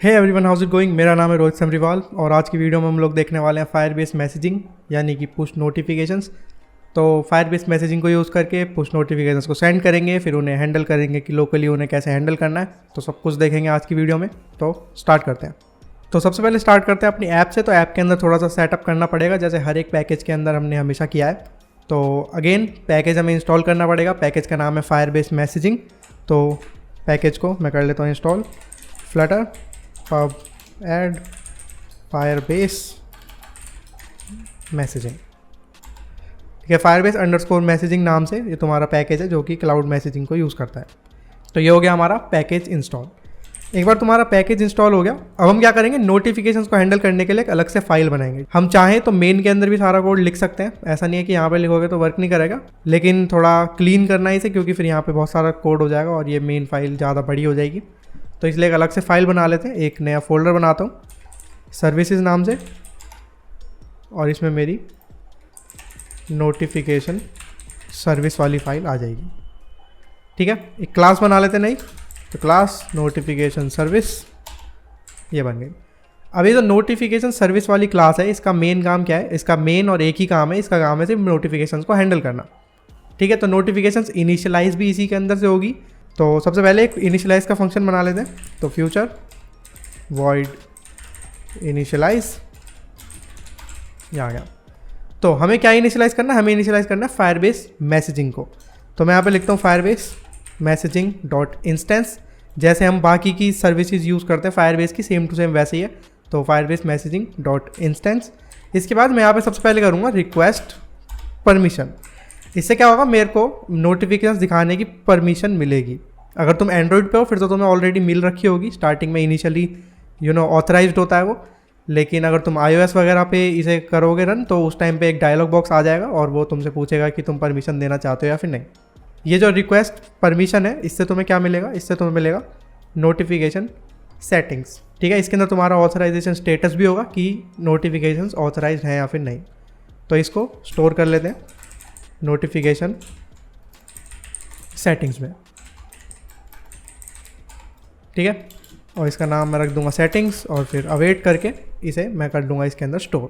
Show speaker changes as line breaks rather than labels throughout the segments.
Hey everyone, how's it going. मेरा नाम है रोहित समरीवाल और आज की वीडियो में हम लोग देखने वाले हैं फायरबेस मैसेजिंग यानी कि पुश नोटिफिकेशंस। तो फायरबेस मैसेजिंग को यूज़ करके पुश नोटिफिकेशंस को सेंड करेंगे, फिर उन्हें हैंडल करेंगे कि लोकली उन्हें कैसे हैंडल करना है। तो सब कुछ देखेंगे आज की वीडियो में। तो स्टार्ट करते हैं। तो सबसे पहले स्टार्ट करते हैं अपनी ऐप से। तो ऐप के अंदर थोड़ा सा सेटअप करना पड़ेगा, जैसे हर एक पैकेज के अंदर हमने हमेशा किया है। तो अगेन पैकेज हमें इंस्टॉल करना पड़ेगा। पैकेज का नाम है फायरबेस मैसेजिंग। तो पैकेज को मैं कर लेता हूँ install. Flutter pub add firebase messaging. ठीक है, फायरबेस अंडरस्कोर मैसेजिंग नाम से ये तुम्हारा पैकेज है जो कि क्लाउड मैसेजिंग को यूज़ करता है। तो ये हो गया हमारा पैकेज इंस्टॉल। एक बार तुम्हारा पैकेज इंस्टॉल हो गया, अब हम क्या करेंगे, नोटिफिकेशंस को हैंडल करने के लिए एक अलग से फाइल बनाएंगे। हम चाहें तो मेन के अंदर भी सारा कोड लिख सकते हैं, ऐसा नहीं है कि यहाँ पे लिखोगे तो वर्क नहीं करेगा, लेकिन थोड़ा क्लीन करना है इसे, क्योंकि फिर यहाँ पे बहुत सारा कोड हो जाएगा और ये मेन फाइल ज़्यादा बड़ी हो जाएगी। तो इसलिए एक अलग से फाइल बना लेते हैं। एक नया फोल्डर बनाता हूँ सर्विसेज नाम से, और इसमें मेरी नोटिफिकेशन सर्विस वाली फाइल आ जाएगी। ठीक है, एक क्लास बना लेते हैं। नहीं तो क्लास नोटिफिकेशन सर्विस, ये बन गई। अब ये जो नोटिफिकेशन सर्विस वाली क्लास है, इसका मेन काम क्या है? इसका मेन और एक ही काम है, इसका काम है सिर्फ नोटिफिकेशंस को हैंडल करना। ठीक है, तो नोटिफिकेशंस इनिशियलाइज भी इसी के अंदर से होगी। तो सबसे पहले एक इनिशियलाइज का फंक्शन बना लेते हैं। तो फ्यूचर वॉइड इनिशियलाइज, ये आ गया। तो हमें क्या इनिशियलाइज करना है? हमें इनिशियलाइज करना है फायरबेस मैसेजिंग को। तो मैं यहाँ पे लिखता हूँ फायरबेस मैसेजिंग डॉट इंस्टेंस। जैसे हम बाकी की सर्विसेज यूज़ करते हैं फायरबेस की, सेम टू सेम वैसे ही है। तो फायरबेस मैसेजिंग डॉट इंस्टेंस। इसके बाद मैं यहाँ पे सबसे पहले करूँगा रिक्वेस्ट परमिशन। इससे क्या होगा, मेरे को नोटिफिकेशन दिखाने की परमिशन मिलेगी। अगर तुम एंड्रॉइड पे हो फिर तो तुम्हें ऑलरेडी मिल रखी होगी, स्टार्टिंग में इनिशियली ऑथराइज्ड होता है वो। लेकिन अगर तुम iOS वगैरह पे इसे करोगे रन, तो उस टाइम पे एक डायलॉग बॉक्स आ जाएगा और वो तुमसे पूछेगा कि तुम परमिशन देना चाहते हो या फिर नहीं। ये जो रिक्वेस्ट परमिशन है, इससे तुम्हें क्या मिलेगा? इससे तुम्हें मिलेगा नोटिफिकेशन सेटिंग्स। ठीक है, इसके अंदर तुम्हारा ऑथराइजेशन स्टेटस भी होगा कि नोटिफिकेशंस ऑथराइज्ड हैं या फिर नहीं। तो इसको स्टोर कर लेते हैं नोटिफिकेशन सेटिंग्स में। ठीक है, और इसका नाम मैं रख दूंगा सेटिंग्स, और फिर अवेट करके इसे मैं कर दूंगा इसके अंदर स्टोर।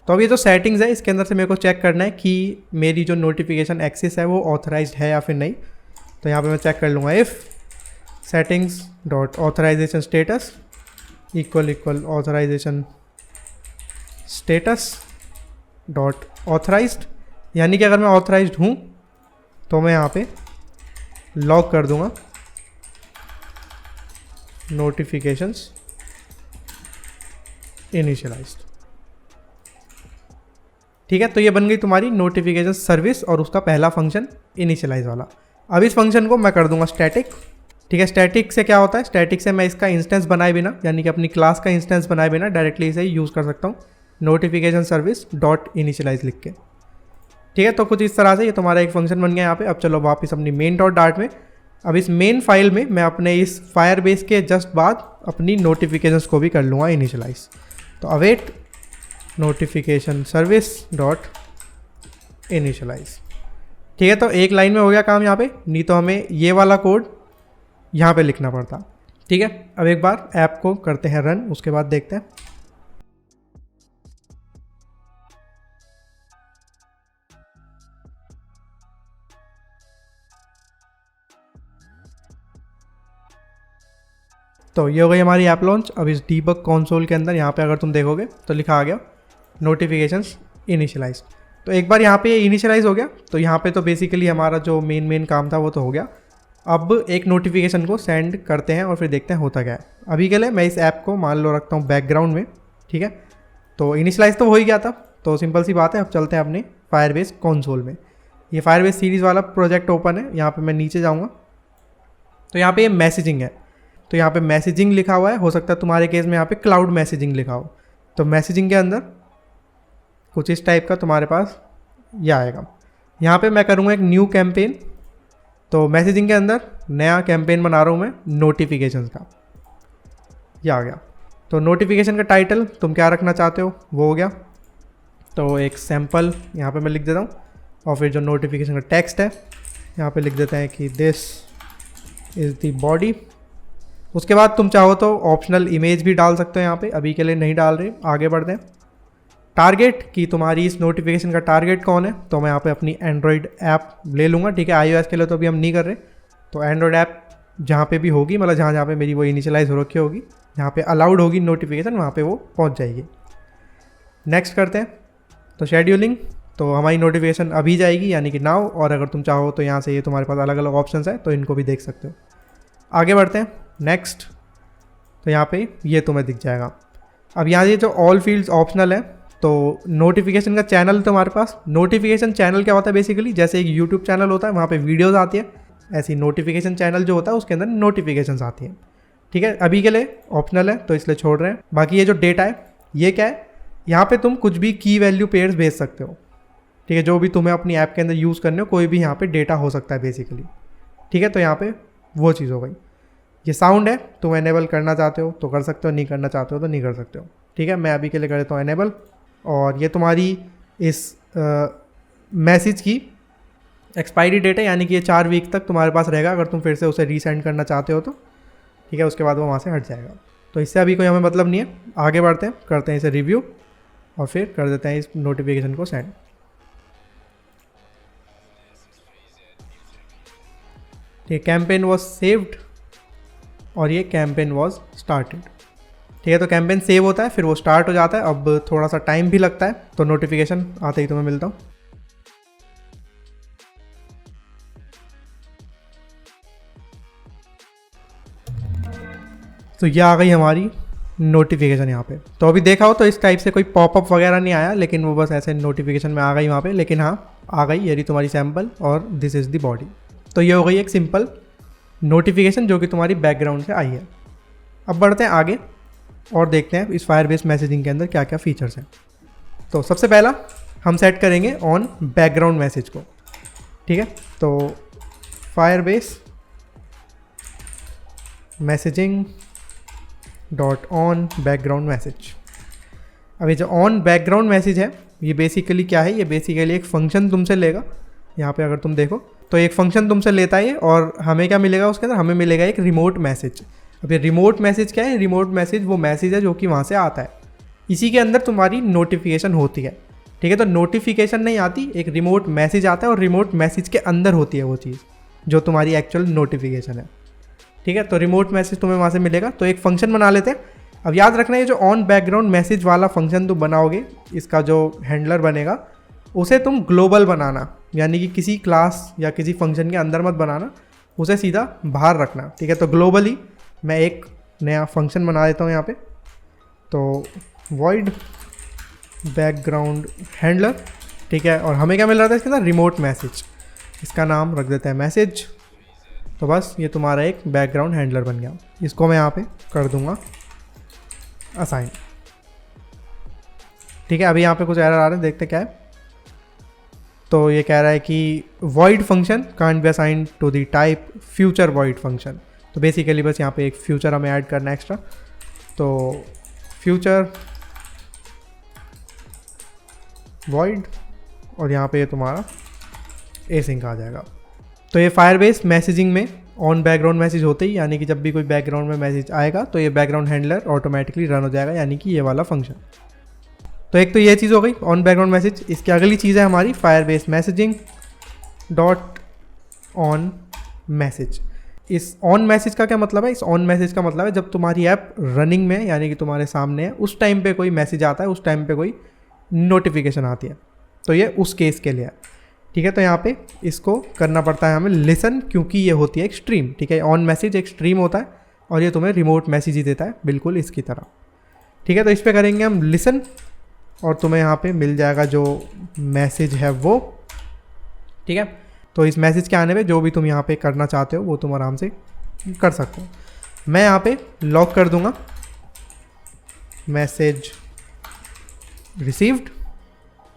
तो अब ये जो सेटिंग्स है, इसके अंदर से मेरे को चेक करना है कि मेरी जो नोटिफिकेशन एक्सेस है वो ऑथराइज्ड है या फिर नहीं। तो यहाँ पे मैं चेक कर लूँगा if settings dot authorization status equal authorization status dot authorized. यानी कि अगर मैं ऑथराइज्ड हूँ तो मैं यहाँ पे लॉग कर दूंगा नोटिफिकेशंस इनिशियलाइज्ड। ठीक है, तो ये बन गई तुम्हारी नोटिफिकेशन सर्विस और उसका पहला फंक्शन इनिशियलाइज वाला। अब इस फंक्शन को मैं कर दूंगा स्टैटिक। ठीक है, स्टैटिक से क्या होता है? स्टैटिक से मैं इसका इंस्टेंस बनाए बिना, यानी कि अपनी क्लास का इंस्टेंस बनाए बिना डायरेक्टली इसे यूज़ कर सकता हूँ नोटिफिकेशन सर्विस डॉट इनिशियलाइज लिख के। ठीक है, तो कुछ इस तरह से ये तुम्हारा एक फंक्शन बन गया यहाँ पे। अब चलो वापस अपनी मेन डॉट डार्ट में। अब इस मेन फाइल में मैं अपने इस फायरबेस के जस्ट बाद अपनी नोटिफिकेशंस को भी कर लूँगा इनिशियलाइज। तो await notification service dot initialize. ठीक है, तो एक लाइन में हो गया काम यहाँ पे, नहीं तो हमें ये वाला कोड यहाँ पे लिखना पड़ता। ठीक है, अब एक बार ऐप को करते हैं रन, उसके बाद देखते हैं। तो ये हो गई हमारी ऐप लॉन्च। अब इस डीबग कंसोल के अंदर यहाँ पे अगर तुम देखोगे तो लिखा आ गया नोटिफिकेशंस इनिशियलाइज। तो एक बार यहाँ पे इनिशियलाइज हो गया, तो यहाँ पे तो बेसिकली हमारा जो मेन काम था वो तो हो गया। अब एक नोटिफिकेशन को सेंड करते हैं और फिर देखते हैं होता क्या है। अभी के लिए मैं इस ऐप को मान लो रखता हूँ बैकग्राउंड में। ठीक है, तो इनिशियलाइज तो हो ही गया था, तो सिंपल सी बात है। अब चलते हैं अपने फायरबेस कंसोल में। ये फायरबेस सीरीज़ वाला प्रोजेक्ट ओपन है। यहाँ पर मैं नीचे जाऊँगा तो यहाँ पर ये मैसेजिंग है। तो यहाँ पे मैसेजिंग लिखा हुआ है, हो सकता है तुम्हारे केस में यहाँ पे क्लाउड मैसेजिंग लिखा हो। तो मैसेजिंग के अंदर कुछ इस टाइप का तुम्हारे पास ये आएगा। यहाँ पे मैं करूँगा एक न्यू कैंपेन। तो मैसेजिंग के अंदर नया कैंपेन बना रहा हूँ मैं नोटिफिकेशंस का, ये आ गया। तो नोटिफिकेशन का टाइटल तुम क्या रखना चाहते हो वो हो गया। तो एक सैम्पल यहाँ पे मैं लिख देता हूँ, और फिर जो नोटिफिकेशन का टेक्स्ट है यहाँ पे लिख देते हैं कि दिस इज़ द बॉडी उसके बाद तुम चाहो तो ऑप्शनल इमेज भी डाल सकते हो यहाँ पे, अभी के लिए नहीं डाल रहे, आगे बढ़ते हैं। टारगेट कि तुम्हारी इस नोटिफिकेशन का टारगेट कौन है, तो मैं यहाँ पे अपनी एंड्रॉयड ऐप ले लूँगा, ठीक है। iOS के लिए तो अभी हम नहीं कर रहे, तो एंड्रॉयड ऐप जहाँ पे भी होगी, मतलब जहाँ जहाँ पे मेरी वो इनिशियलाइज हो रखी होगी, जहाँ पे अलाउड होगी नोटिफिकेशन, वहाँ पे वो पहुँच जाएगी। नेक्स्ट करते हैं। तो शेड्यूलिंग, तो हमारी नोटिफिकेशन अभी जाएगी यानी कि नाउ, और अगर तुम चाहो तो यहाँ से ये तुम्हारे पास अलग अलग ऑप्शंस है, तो इनको भी देख सकते हो। आगे बढ़ते हैं। नेक्स्ट, तो यहाँ पे ये तुम्हें दिख जाएगा। अब यहाँ ये जो ऑल फील्ड्स ऑप्शनल है, तो नोटिफिकेशन का चैनल तुम्हारे पास, नोटिफिकेशन चैनल क्या होता है बेसिकली, जैसे एक यूट्यूब चैनल होता है वहाँ पे वीडियोस आती है, ऐसी नोटिफिकेशन चैनल जो होता है उसके अंदर नोटिफिकेशंस आती हैं, ठीक है। अभी के लिए ऑप्शनल है तो इसलिए छोड़ रहे हैं। बाकी ये जो डेटा है ये क्या है, यहाँ पे तुम कुछ भी की वैल्यू पेयर्स भेज सकते हो, ठीक है। जो भी तुम्हें अपनी ऐप के अंदर यूज़ करने हो, कोई भी यहाँ पे डेटा हो सकता है बेसिकली, ठीक है। तो यहाँ पे वो चीज़ हो गई। ये साउंड है, तुम एनेबल करना चाहते हो तो कर सकते हो, नहीं करना चाहते हो तो नहीं कर सकते हो, ठीक है। मैं अभी के लिए कर देता हूँ एनेबल। और ये तुम्हारी इस मैसेज की एक्सपायरी डेट है, यानी कि ये 4 वीक तक तुम्हारे पास रहेगा, अगर तुम फिर से उसे रीसेंड करना चाहते हो तो, ठीक है। उसके बाद वो वहाँ से हट जाएगा। तो इससे अभी कोई हमें मतलब नहीं है। आगे बढ़ते हैं, करते हैं इसे रिव्यू और फिर कर देते हैं इस नोटिफिकेशन को सेंड। ये कैंपेन वॉज सेव्ड और ये कैंपेन वॉज स्टार्टेड, ठीक है। तो कैंपेन सेव होता है, फिर वो स्टार्ट हो जाता है। अब थोड़ा सा टाइम भी लगता है, तो नोटिफिकेशन आते ही तुम्हें मिलता हूँ। तो ये आ गई हमारी नोटिफिकेशन यहाँ पे। तो अभी देखा हो तो इस टाइप से कोई पॉपअप वगैरह नहीं आया, लेकिन वो बस ऐसे नोटिफिकेशन में आ गई वहाँ पे। लेकिन हाँ, आ गई, ये रही तुम्हारी सैम्पल और दिस इज़ द बॉडी। तो ये हो गई एक सिंपल नोटिफिकेशन जो कि तुम्हारी बैकग्राउंड से आई है। अब बढ़ते हैं आगे और देखते हैं इस फायरबेस मैसेजिंग के अंदर क्या क्या फीचर्स हैं। तो सबसे पहला हम सेट करेंगे ऑन बैकग्राउंड मैसेज को, ठीक है। तो Firebase messaging dot on background message. अब ये जो ऑन बैकग्राउंड मैसेज है, ये बेसिकली क्या है, ये बेसिकली एक फंक्शन तुमसे लेगा। यहाँ पे अगर तुम देखो तो एक फंक्शन तुमसे लेता है और हमें क्या मिलेगा उसके अंदर, हमें मिलेगा एक रिमोट मैसेज। अब ये रिमोट मैसेज क्या है, रिमोट मैसेज वो मैसेज है जो कि वहाँ से आता है, इसी के अंदर तुम्हारी नोटिफिकेशन होती है, ठीक है। तो नोटिफिकेशन नहीं आती, एक रिमोट मैसेज आता है और रिमोट मैसेज के अंदर होती है वो चीज़ जो तुम्हारी एक्चुअल नोटिफिकेशन है, ठीक है। तो रिमोट मैसेज तुम्हें वहाँ से मिलेगा। तो एक फंक्शन बना लेते हैं। अब याद रखना है जो ऑन बैकग्राउंड मैसेज वाला फंक्शन तुम बनाओगे, इसका जो हैंडलर बनेगा उसे तुम ग्लोबल बनाना, यानी कि किसी क्लास या किसी फंक्शन के अंदर मत बनाना, उसे सीधा बाहर रखना, ठीक है। तो ग्लोबली मैं एक नया फंक्शन बना देता हूँ यहाँ पे। तो वॉइड बैकग्राउंड हैंडलर, ठीक है। और हमें क्या मिल रहा था इसके अंदर, रिमोट मैसेज। इसका नाम रख देते हैं मैसेज। तो बस ये तुम्हारा एक बैकग्राउंड हैंडलर बन गया। इसको मैं यहाँ पे कर दूंगा असाइन, ठीक है। अभी यहाँ पे कुछ एरर आ रहे हैं, देखते क्या है। तो ये कह रहा है कि void function can't be assign to the type future void function. तो बेसिकली बस यहाँ पे एक फ्यूचर हमें ऐड करना है एक्स्ट्रा। तो फ्यूचर वॉइड और यहाँ पे ये तुम्हारा एसिंक आ जाएगा। तो ये फायरबेस मैसेजिंग में ऑन बैकग्राउंड मैसेज होते ही, यानी कि जब भी कोई बैकग्राउंड में मैसेज आएगा तो ये बैकग्राउंड हैंडलर ऑटोमेटिकली रन हो जाएगा, यानी कि ये वाला फंक्शन। तो एक तो ये चीज़ हो गई ऑन बैकग्राउंड मैसेज। इसकी अगली चीज़ है हमारी Firebase messaging dot on message. इस ऑन मैसेज का क्या मतलब है, इस ऑन मैसेज का मतलब है जब तुम्हारी ऐप रनिंग में, यानी कि तुम्हारे सामने है, उस टाइम पे कोई मैसेज आता है, उस टाइम पे कोई नोटिफिकेशन आती है, तो ये उस केस के लिए है, ठीक है। तो यहाँ पे इसको करना पड़ता है हमें लिसन, क्योंकि ये होती है एक स्ट्रीम, ठीक है। ऑन मैसेज एक स्ट्रीम होता है और ये तुम्हें रिमोट मैसेज ही देता है, बिल्कुल इसकी तरह, ठीक है। तो इस पर करेंगे हम लिसन और तुम्हें यहाँ पे मिल जाएगा जो मैसेज है वो, ठीक है। तो इस मैसेज के आने पे जो भी तुम यहाँ पे करना चाहते हो वो तुम आराम से कर सकते हो। मैं यहाँ पे लॉक कर दूंगा मैसेज रिसीव्ड,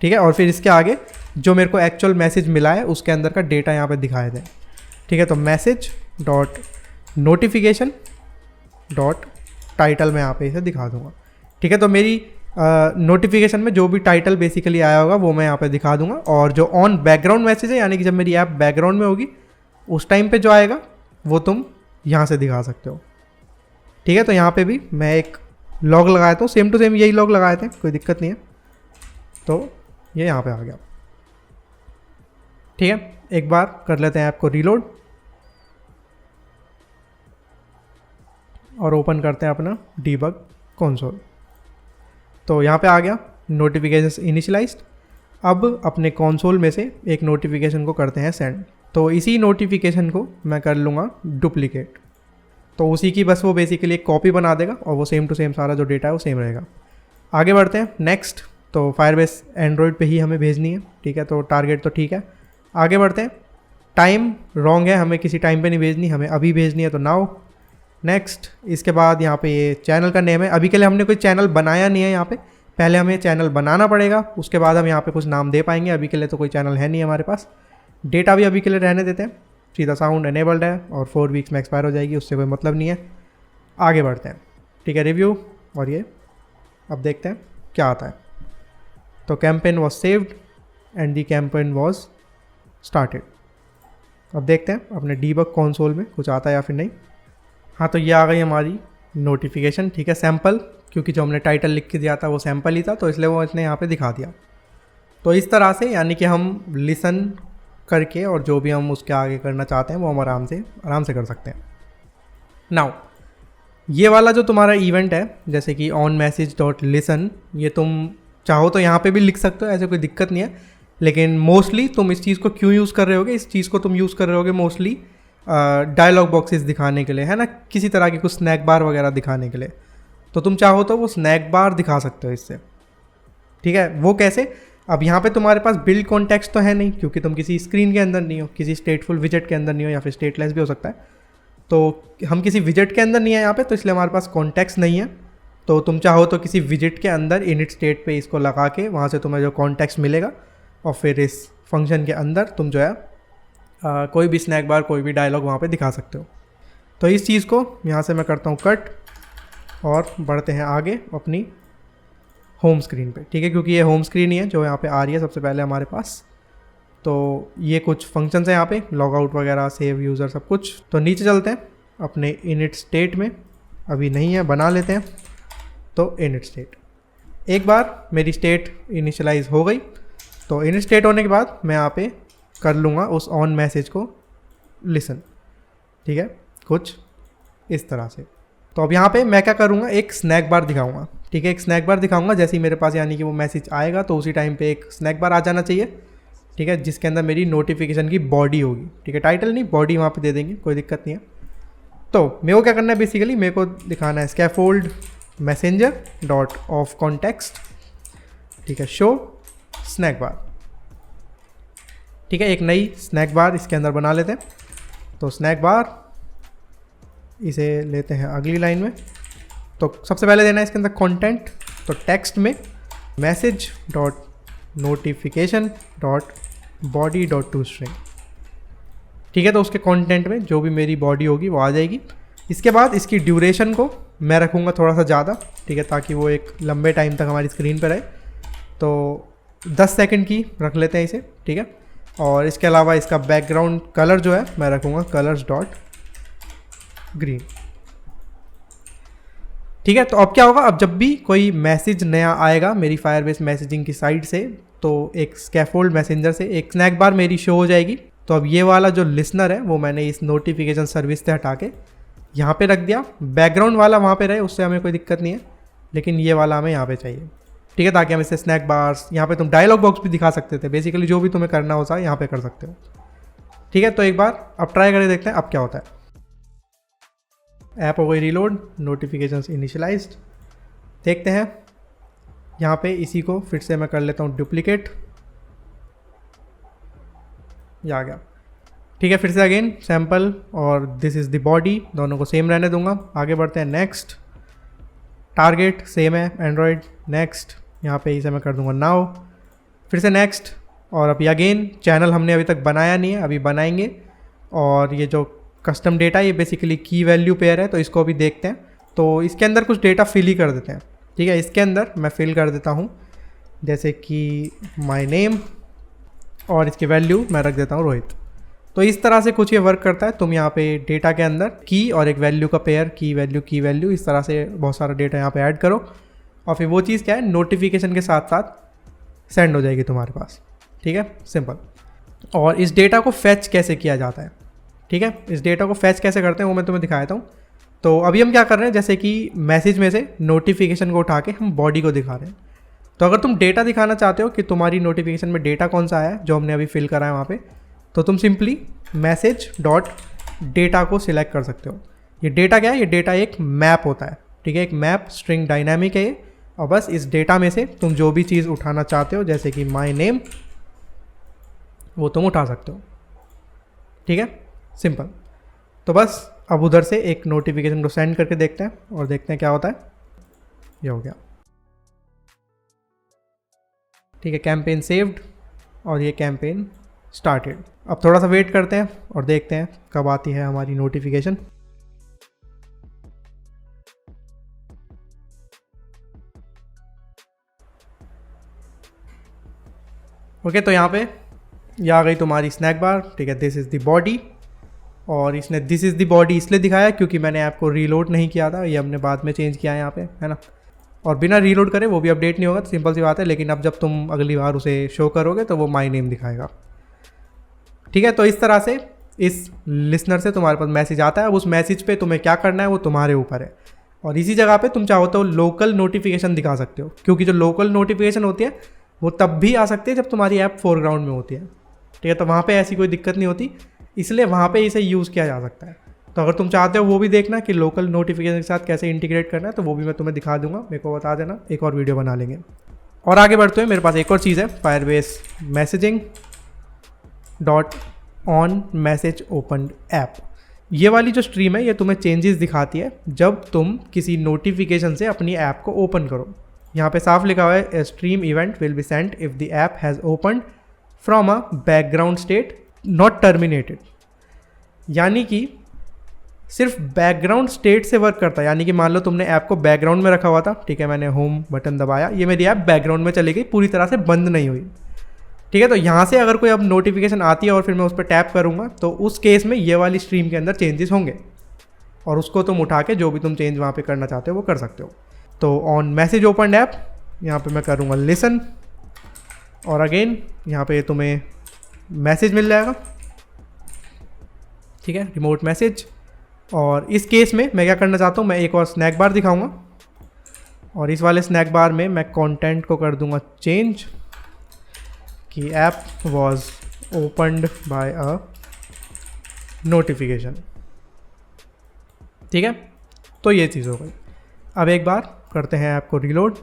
ठीक है। और फिर इसके आगे जो मेरे को एक्चुअल मैसेज मिला है उसके अंदर का डेटा यहाँ पे दिखाए दें, ठीक है। तो message dot notification dot title में यहाँ पे इसे दिखा दूंगा, ठीक है। तो मेरी नोटिफिकेशन में जो भी टाइटल बेसिकली आया होगा वो मैं यहाँ पे दिखा दूंगा, और जो ऑन बैकग्राउंड मैसेज है, यानी कि जब मेरी ऐप बैकग्राउंड में होगी उस टाइम पे जो आएगा वो तुम यहाँ से दिखा सकते हो, ठीक है, तो यहाँ पे भी मैं एक लॉग लगाया था, सेम टू सेम यही लॉग लगाए थे, कोई दिक्कत नहीं है। तो ये यहाँ पे आ गया। ठीक है, एक बार कर लेते हैं ऐप को रीलोड और ओपन करते हैं अपना डीबग कंसोल। तो यहाँ पे आ गया नोटिफिकेशंस इनिशियलाइज्ड। अब अपने कंसोल में से एक नोटिफिकेशन को करते हैं सेंड। तो इसी नोटिफिकेशन को मैं कर लूँगा डुप्लीकेट, तो उसी की बस वो बेसिकली एक कॉपी बना देगा और वो सेम टू सेम सारा जो डेटा है वो सेम रहेगा। आगे बढ़ते हैं नेक्स्ट। तो फायरबेस एंड्रॉयड पे ही हमें भेजनी है, ठीक है, तो टारगेट तो ठीक है। आगे बढ़ते हैं, टाइम रॉन्ग है, हमें किसी टाइम पे नहीं भेजनी, हमें अभी भेजनी है, तो नाउ नेक्स्ट। इसके बाद यहाँ पे ये चैनल का नेम है, अभी के लिए हमने कोई चैनल बनाया नहीं है यहाँ पे, पहले हमें चैनल बनाना पड़ेगा, उसके बाद हम यहाँ पे कुछ नाम दे पाएंगे। अभी के लिए तो कोई चैनल है नहीं हमारे पास। डेटा भी अभी के लिए रहने देते हैं, सीधा साउंड एनेबल्ड है और 4 वीक्स में एक्सपायर हो जाएगी, उससे कोई मतलब नहीं है। आगे बढ़ते हैं, ठीक है, रिव्यू, और ये अब देखते हैं क्या आता है। तो campaign was saved and the campaign was started. अब देखते हैं अपने डीबग कंसोल में कुछ आता है या फिर नहीं। हाँ, तो ये आ गई हमारी नोटिफिकेशन, ठीक है, सैम्पल, क्योंकि जो हमने टाइटल लिख के दिया था वो सैम्पल ही था, तो इसलिए वो इसने यहाँ पे दिखा दिया। तो इस तरह से यानी कि हम लिसन करके और जो भी हम उसके आगे करना चाहते हैं वो हम आराम से कर सकते हैं। नाउ ये वाला जो तुम्हारा इवेंट है, जैसे कि ऑन मैसेज डॉट लिसन, ये तुम चाहो तो यहाँ पे भी लिख सकते हो, ऐसे कोई दिक्कत नहीं है। लेकिन मोस्टली तुम इस चीज़ को क्यों यूज़ कर रहे होगे, इस चीज़ को तुम यूज़ कर रहे होगे मोस्टली डायलॉग बॉक्सेस दिखाने के लिए, है ना, किसी तरह की कुछ स्नैक बार वगैरह दिखाने के लिए। तो तुम चाहो तो वो स्नैक बार दिखा सकते हो इससे, ठीक है। वो कैसे? अब यहाँ पे तुम्हारे पास बिल्ड कॉन्टेक्स्ट तो है नहीं, क्योंकि तुम किसी स्क्रीन के अंदर नहीं हो, किसी स्टेटफुल विजेट के अंदर नहीं हो, या फिर स्टेटलेस भी हो सकता है। तो हम किसी विजेट के अंदर नहीं है यहाँ पे, तो इसलिए हमारे पास कॉन्टेक्स्ट नहीं है। तो तुम चाहो तो किसी विजेट के अंदर इनिट स्टेट पे इसको लगा के वहाँ से तुम्हें जो कॉन्टेक्स्ट मिलेगा, और फिर इस फंक्शन के अंदर तुम जो है कोई भी स्नैक बार, कोई भी डायलॉग वहाँ पे दिखा सकते हो। तो इस चीज़ को यहाँ से मैं करता हूँ कट और बढ़ते हैं आगे अपनी होम स्क्रीन पे, ठीक है, क्योंकि ये होम स्क्रीन ही है जो यहाँ पे आ रही है सबसे पहले हमारे पास। तो ये कुछ फंक्शंस हैं यहाँ पे, लॉग आउट वगैरह, सेव यूज़र, सब कुछ। तो नीचे चलते हैं अपने इनिट स्टेट में, अभी नहीं है, बना लेते हैं। तो इनिट स्टेट, एक बार मेरी स्टेट इनिशियलाइज हो गई, तो इनिट स्टेट होने के बाद मैं यहाँ पे कर लूँगा उस ऑन मैसेज को लिसन, ठीक है, कुछ इस तरह से। तो अब यहाँ पे मैं क्या करूँगा, एक स्नैक बार दिखाऊंगा, ठीक है, एक स्नैक बार दिखाऊंगा। जैसे ही मेरे पास यानी कि वो मैसेज आएगा तो उसी टाइम पे एक स्नैक बार आ जाना चाहिए, ठीक है, जिसके अंदर मेरी नोटिफिकेशन की बॉडी होगी, ठीक है, टाइटल नहीं, बॉडी वहाँ पे दे देंगे, कोई दिक्कत नहीं है। तो मेरे को क्या करना है, बेसिकली मेरे को दिखाना है scaffold messenger dot of context, ठीक है, शो स्नैक बार, ठीक है, एक नई स्नैक बार इसके अंदर बना लेते हैं। तो स्नैक बार इसे लेते हैं अगली लाइन में। तो सबसे पहले देना है इसके अंदर कंटेंट, तो टेक्स्ट में message dot notification dot body dot to string, ठीक है, तो उसके कंटेंट में जो भी मेरी बॉडी होगी वो आ जाएगी। इसके बाद इसकी ड्यूरेशन को मैं रखूँगा थोड़ा सा ज़्यादा, ठीक है, ताकि वो एक लंबे टाइम तक हमारी स्क्रीन पर रहे। तो 10 सेकंड की रख लेते हैं इसे, ठीक है। और इसके अलावा इसका बैकग्राउंड कलर जो है मैं रखूँगा कलर्स डॉट ग्रीन, ठीक है। तो अब क्या होगा, अब जब भी कोई मैसेज नया आएगा मेरी फायरबेस मैसेजिंग की साइड से, तो एक स्कैफोल्ड मैसेंजर से एक स्नैक बार मेरी शो हो जाएगी। तो अब ये वाला जो लिसनर है वो मैंने इस नोटिफिकेशन सर्विस से हटा के यहाँ पे रख दिया, बैकग्राउंड वाला वहाँ पे रहे, उससे हमें कोई दिक्कत नहीं है, लेकिन ये वाला हमें यहाँ पे चाहिए, ठीक है, ताकि हम इससे स्नैक बार्स, यहाँ पे तुम डायलॉग बॉक्स भी दिखा सकते थे, बेसिकली जो भी तुम्हें करना होता है यहाँ पे कर सकते हो, ठीक है। तो एक बार अब ट्राई करके देखते हैं अब क्या होता है। ऐप हो गई रीलोड, नोटिफिकेशंस इनिशियलाइज्ड, देखते हैं यहाँ पे इसी को फिर से मैं कर लेता हूँ डुप्लीकेट, ये आ गया, ठीक है। फिर से अगेन सैम्पल और दिस इज़ द बॉडी, दोनों को सेम रहने दूंगा। आगे बढ़ते हैं नेक्स्ट, टारगेट सेम है एंड्रॉयड, नेक्स्ट, यहाँ पे इसे मैं कर दूंगा नाउ, फिर से नेक्स्ट, और अभी अगेन चैनल हमने अभी तक बनाया नहीं है, अभी बनाएंगे। और ये जो कस्टम डेटा, ये बेसिकली की वैल्यू पेयर है, तो इसको अभी देखते हैं। तो इसके अंदर कुछ डेटा फिल ही कर देते हैं, ठीक है। इसके अंदर मैं फिल कर देता हूँ जैसे कि माय नेम, और इसकी वैल्यू मैं रख देता हूँ रोहित, तो इस तरह से कुछ ये वर्क करता है। तुम यहाँ पे डेटा के अंदर की और एक वैल्यू का पेयर, की वैल्यू इस तरह से बहुत सारा डेटा यहाँ पे ऐड करो और फिर वो चीज़ क्या है, नोटिफिकेशन के साथ साथ सेंड हो जाएगी तुम्हारे पास। ठीक है, सिंपल। और इस डेटा को फैच कैसे किया जाता है, ठीक है, इस डेटा को फैच कैसे करते हैं वो मैं तुम्हें दिखाता हूँ। तो अभी हम क्या कर रहे हैं, जैसे कि मैसेज में से नोटिफिकेशन को उठा के हम बॉडी को दिखा रहे हैं। तो अगर तुम डेटा दिखाना चाहते हो कि तुम्हारी नोटिफिकेशन में डेटा कौन सा आया है जो हमने अभी फिल करा है वहाँ पे, तो तुम सिंपली मैसेज डॉट डेटा को सिलेक्ट कर सकते हो। ये डेटा क्या है, ये डेटा एक मैप होता है, ठीक है, एक मैप स्ट्रिंग डायनामिक है ये। और बस इस डेटा में से तुम जो भी चीज़ उठाना चाहते हो, जैसे कि माई नेम, वो तुम उठा सकते हो। ठीक है, सिंपल। तो बस अब उधर से एक नोटिफिकेशन को सेंड करके देखते हैं और देखते हैं क्या होता है। ये हो गया, ठीक है, कैंपेन सेव्ड और ये कैंपेन स्टार्टेड। अब थोड़ा सा वेट करते हैं और देखते हैं कब आती है हमारी नोटिफिकेशन। ओके, तो यहाँ पे ये आ गई तुम्हारी स्नैक बार। ठीक है, दिस इज़ द बॉडी। और इसने दिस इज़ द बॉडी इसलिए दिखाया क्योंकि मैंने ऐप को रीलोड नहीं किया था, ये हमने बाद में चेंज किया है यहाँ पे, है ना। और बिना रीलोड करे वो भी अपडेट नहीं होगा, तो सिंपल सी बात है। लेकिन अब जब तुम अगली बार उसे शो करोगे तो वो माई नेम दिखाएगा। ठीक है, तो इस तरह से इस लिसनर से तुम्हारे पास मैसेज आता है। अब उस मैसेज पे तुम्हें क्या करना है वो तुम्हारे ऊपर है। और इसी जगह पे तुम चाहो तो लोकल नोटिफिकेशन दिखा सकते हो, क्योंकि जो लोकल नोटिफिकेशन होती है वो तब भी आ सकती है जब तुम्हारी ऐप फोरग्राउंड में होती है। ठीक है, तो वहाँ पे ऐसी कोई दिक्कत नहीं होती, इसलिए वहाँ पे इसे यूज़ किया जा सकता है। तो अगर तुम चाहते हो वो भी देखना कि लोकल नोटिफिकेशन के साथ कैसे इंटीग्रेट करना है, तो वो भी मैं तुम्हें दिखा दूंगा, मेरे को बता देना, एक और वीडियो बना लेंगे। और आगे बढ़ते हुए मेरे पास एक और चीज़ है, Firebase messaging dot on message open app. ये वाली जो स्ट्रीम है ये तुम्हें चेंजेस दिखाती है जब तुम किसी नोटिफिकेशन से अपनी ऐप को ओपन करो। यहाँ पे साफ लिखा हुआ है, stream event will be sent if the app has opened from a background state not terminated. यानी कि सिर्फ बैकग्राउंड स्टेट से वर्क करता है। यानी कि मान लो तुमने ऐप को बैकग्राउंड में रखा हुआ था, ठीक है, मैंने होम बटन दबाया, ये मेरी ऐप बैकग्राउंड में चली गई, पूरी तरह से बंद नहीं हुई। ठीक है, तो यहाँ से अगर कोई अब नोटिफिकेशन आती है और फिर मैं उस पर टैप करूँगा तो उस केस में ये वाली स्ट्रीम के अंदर चेंजेस होंगे और उसको तुम उठा के जो भी तुम चेंज वहाँ पे करना चाहते हो वो कर सकते हो। तो ऑन मैसेज ओपन ऐप यहाँ पे मैं करूँगा लिसन और अगेन यहाँ पे तुम्हें मैसेज मिल जाएगा। ठीक है, रिमोट मैसेज। और इस केस में मैं क्या करना चाहता हूँ, मैं एक और स्नैक बार दिखाऊंगा और इस वाले स्नैक बार में मैं कंटेंट को कर दूंगा चेंज कि app was opened by a notification. ठीक है, तो ये चीज़ हो गई। अब एक बार करते हैं ऐप को रीलोड।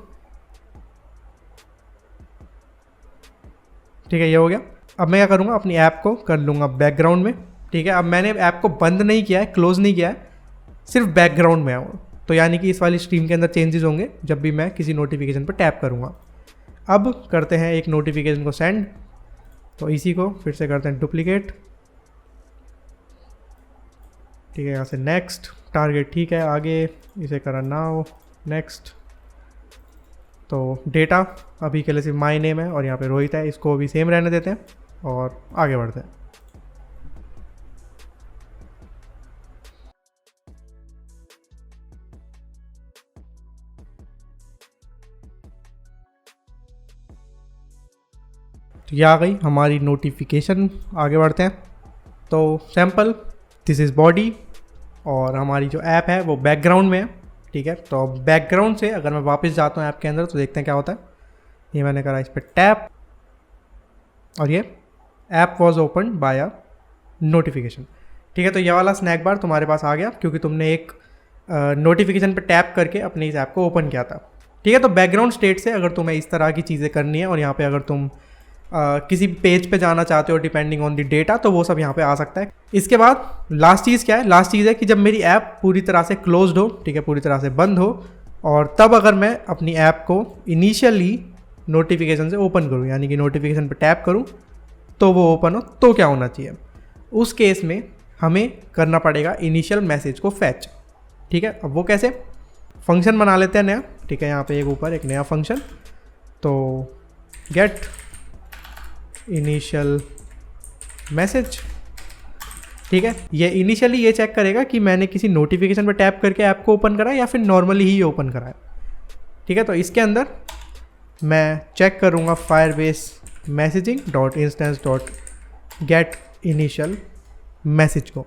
ठीक है, ये हो गया। अब मैं क्या करूँगा, अपनी ऐप को कर लूँगा बैकग्राउंड में। ठीक है, अब मैंने ऐप को बंद नहीं किया है, क्लोज़ नहीं किया है, सिर्फ बैकग्राउंड में हूँ। तो यानी कि इस वाली स्ट्रीम के अंदर चेंजेस होंगे जब भी मैं किसी नोटिफिकेशन पर टैप करूँगा। अब करते हैं एक नोटिफिकेशन को सेंड, तो इसी को फिर से करते हैं डुप्लीकेट। ठीक है, यहाँ से नेक्स्ट, टारगेट ठीक है, आगे इसे करा नाउ, नेक्स्ट। तो डेटा अभी के लिए सिर्फ माई नेम है और यहाँ पे रोहित है, इसको अभी सेम रहने देते हैं और आगे बढ़ते हैं। तो ये आ गई हमारी नोटिफिकेशन। आगे बढ़ते हैं। तो सैम्पल, दिस इज़ बॉडी और हमारी जो ऐप है वो बैकग्राउंड में है। ठीक है, तो बैकग्राउंड से अगर मैं वापस जाता हूँ ऐप के अंदर तो देखते हैं क्या होता है। ये मैंने करा इस पर टैप और ये app was open by a notification. ठीक है, तो ये वाला स्नैक बार तुम्हारे पास आ गया क्योंकि तुमने एक नोटिफिकेशन पे टैप करके अपने इस ऐप को ओपन किया था। ठीक है, तो बैकग्राउंड स्टेट से अगर तुम्हें इस तरह की चीज़ें करनी है और यहाँ पे अगर तुम किसी पेज पे जाना चाहते हो डिपेंडिंग ऑन द डेटा, तो वो सब यहाँ पे आ सकता है। इसके बाद लास्ट चीज़ क्या है, लास्ट चीज़ है कि जब मेरी ऐप पूरी तरह से क्लोज्ड हो, ठीक है, पूरी तरह से बंद हो, और तब अगर मैं अपनी ऐप को इनिशियली नोटिफिकेशन से ओपन करूँ, यानी कि नोटिफिकेशन पे टैप करूँ तो वो ओपन हो, तो क्या होना चाहिए। उस केस में हमें करना पड़ेगा इनिशियल मैसेज को फैच। ठीक है, अब वो कैसे, फंक्शन बना लेते हैं नया। ठीक है, यहाँ पे एक ऊपर एक नया फंक्शन, तो गेट इनिशियल मैसेज ठीक है, ये इनिशियली ये चेक करेगा कि मैंने किसी नोटिफिकेशन पर टैप करके ऐप को ओपन करा या फिर नॉर्मली ही ओपन करा है। ठीक है, तो इसके अंदर मैं चेक करूँगा Firebase messaging dot instance dot gate initial message को।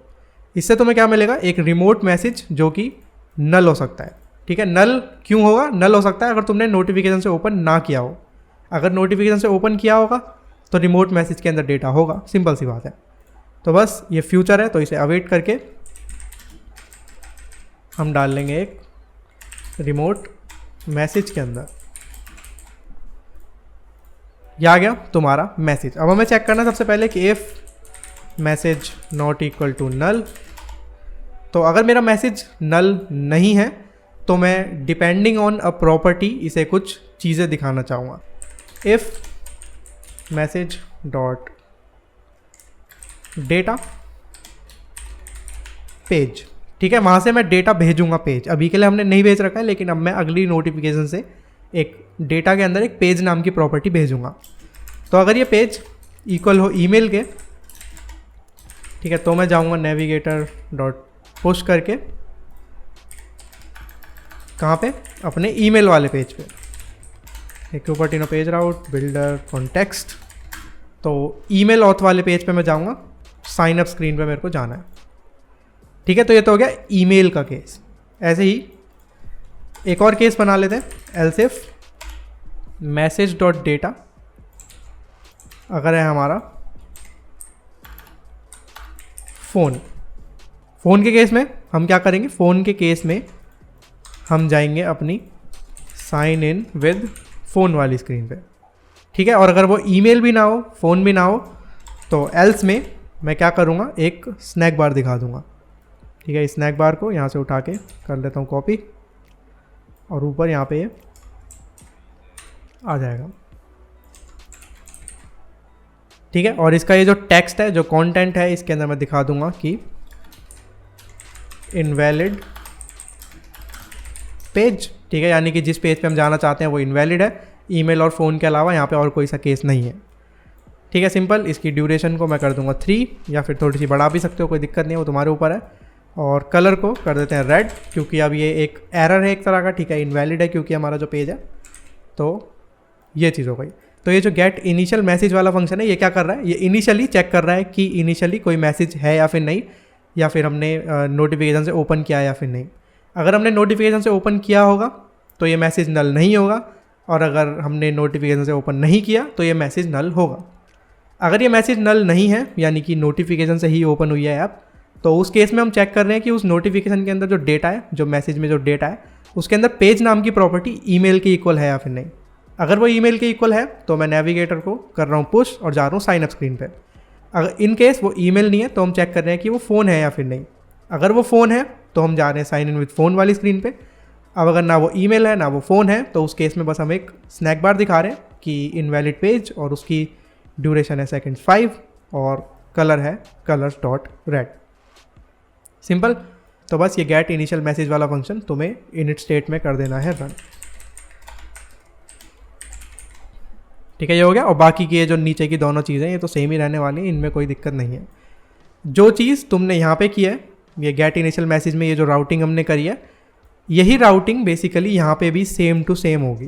इससे तुम्हें क्या मिलेगा, एक रिमोट मैसेज जो कि नल हो सकता है। ठीक है, नल क्यों होगा, नल हो सकता है अगर तुमने नोटिफिकेशन से ओपन ना किया हो। अगर नोटिफिकेशन से ओपन किया होगा तो रिमोट मैसेज के अंदर डेटा होगा, सिंपल सी बात है। तो बस ये फ्यूचर है, तो इसे अवेट करके हम डाल लेंगे एक रिमोट मैसेज के अंदर। ये आ गया तुम्हारा मैसेज। अब हमें चेक करना सबसे पहले कि if message not equal to null, तो अगर मेरा मैसेज नल नहीं है तो मैं डिपेंडिंग ऑन अ प्रॉपर्टी इसे कुछ चीज़ें दिखाना चाहूँगा। If message dot data page, ठीक है, वहाँ से मैं डेटा भेजूंगा पेज। अभी के लिए हमने नहीं भेज रखा है, लेकिन अब मैं अगली नोटिफिकेशन से एक डेटा के अंदर एक पेज नाम की प्रॉपर्टी भेजूंगा। तो अगर ये पेज इक्वल हो ईमेल के, ठीक है, तो मैं जाऊंगा नेविगेटर डॉट पुश करके कहाँ पे, अपने ईमेल वाले पेज पे, एक कुपर्टिनो पेज राउट बिल्डर कॉन्टेक्स्ट, तो ईमेल ऑथ वाले पेज पे मैं जाऊंगा। साइन अप स्क्रीन पे मेरे को जाना है। ठीक है, तो ये तो हो गया ईमेल का केस। ऐसे ही एक और केस बना लेते हैं, else if message dot data अगर है हमारा फ़ोन के केस में हम क्या करेंगे, फ़ोन के केस में हम जाएंगे अपनी साइन इन विद फ़ोन वाली स्क्रीन पे। ठीक है, और अगर वो ईमेल भी ना हो, फ़ोन भी ना हो, तो एल्स में मैं क्या करूँगा, एक स्नैक बार दिखा दूँगा। ठीक है, इस स्नैक बार को यहाँ से उठा के कर लेता हूँ कॉपी, और ऊपर यहाँ पे आ जाएगा। ठीक है, और इसका ये जो टेक्स्ट है, जो कंटेंट है, इसके अंदर मैं दिखा दूंगा कि इनवैलिड पेज। ठीक है, यानी कि जिस पेज पे हम जाना चाहते हैं वो इनवैलिड है। ईमेल और फ़ोन के अलावा यहाँ पे और कोई सा केस नहीं है। ठीक है, सिंपल। इसकी ड्यूरेशन को मैं कर दूंगा 3, या फिर थोड़ी सी बढ़ा भी सकते हो, कोई दिक्कत नहीं है, वो तुम्हारे ऊपर है। और कलर को कर देते हैं रेड, क्योंकि अब ये एक एरर है एक तरह का। ठीक है, इनवैलिड है क्योंकि हमारा जो पेज है। तो ये चीज़ हो गई। तो ये जो गेट इनिशियल मैसेज वाला फंक्शन है, ये क्या कर रहा है, ये इनिशियली चेक कर रहा है कि इनिशियली कोई मैसेज है या फिर नहीं, या फिर हमने नोटिफिकेशन से ओपन किया या फिर नहीं। अगर हमने नोटिफिकेशन से ओपन किया होगा तो ये मैसेज नल नहीं होगा, और अगर हमने नोटिफिकेशन से ओपन नहीं किया तो ये मैसेज नल होगा। अगर ये मैसेज नल नहीं है, यानी कि नोटिफिकेशन से ही ओपन हुई है ऐप, तो उस केस में हम चेक कर रहे हैं कि उस नोटिफिकेशन के अंदर जो डेटा है, जो मैसेज में जो डेटा है, उसके अंदर पेज नाम की प्रॉपर्टी ईमेल के इक्वल है या फिर नहीं। अगर वो ईमेल के इक्वल है तो मैं नेविगेटर को कर रहा हूँ पुश और जा रहा हूँ साइन अप स्क्रीन पे। अगर इन केस वो ईमेल नहीं है तो हम चेक कर रहे हैं कि वो फ़ोन है या फिर नहीं। अगर वो फ़ोन है तो हम जा रहे हैं साइन इन विद फ़ोन वाली स्क्रीन पे। अब अगर ना वो ईमेल है ना वो फ़ोन है, तो उस केस में बस हम एक स्नैक बार दिखा रहे हैं कि इनवैलिड पेज, और उसकी ड्यूरेशन है सेकंड 5, और कलर है कलर्स डॉट रेड। सिंपल। तो बस ये गेट इनिशियल मैसेज वाला फंक्शन तुम्हें इनिट स्टेट में कर देना है रन। ठीक है, ये हो गया। और बाकी की ये जो नीचे की दोनों चीज़ें ये तो सेम ही रहने वाली हैं, इनमें कोई दिक्कत नहीं है। जो चीज़ तुमने यहाँ पे की है, ये गेट इनिशियल मैसेज में ये जो राउटिंग हमने करी है, यही राउटिंग बेसिकली यहाँ पे भी सेम टू सेम होगी।